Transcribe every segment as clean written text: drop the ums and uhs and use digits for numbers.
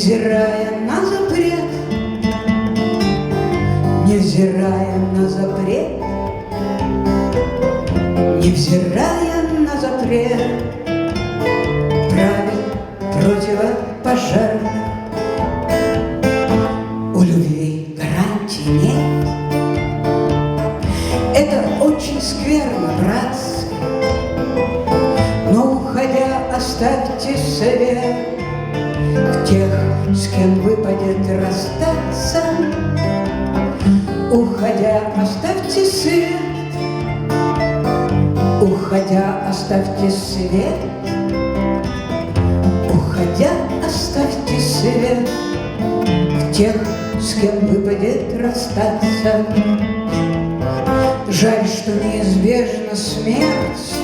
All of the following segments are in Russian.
Невзирая на запрет, невзирая на запрет, невзирая на запрет правил противопожарных, у любви гарантий нет. Это очень скверно, братцы, но уходя, оставьте совет тех, с кем выпадет расстаться. Уходя, оставьте свет, уходя, оставьте свет, уходя, оставьте свет тех, с кем выпадет расстаться. Жаль, что неизбежна смерть,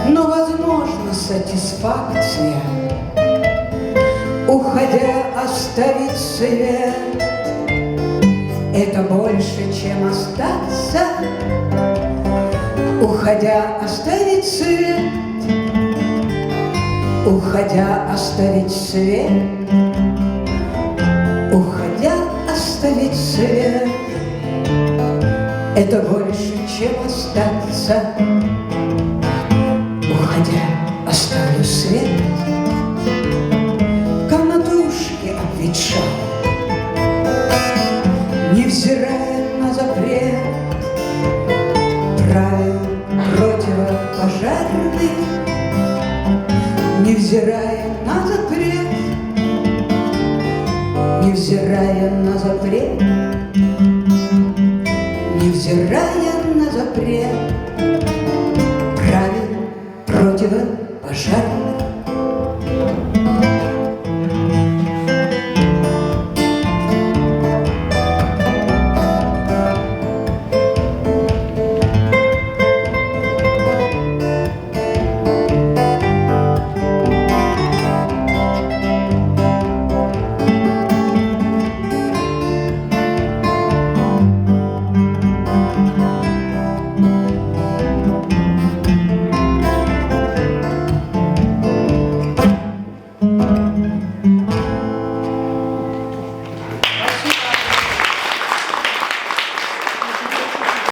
но возможна сатисфакция. Уходя, оставить свет — это больше, чем остаться. Уходя, оставить свет, уходя, оставить свет, уходя, оставить свет — это больше, чем остаться. Уходя, оставлю свет, обветшал, невзирая на запрет правил противопожарных, невзирая на запрет, невзирая на запрет, невзирая на запрет правил противопожарных.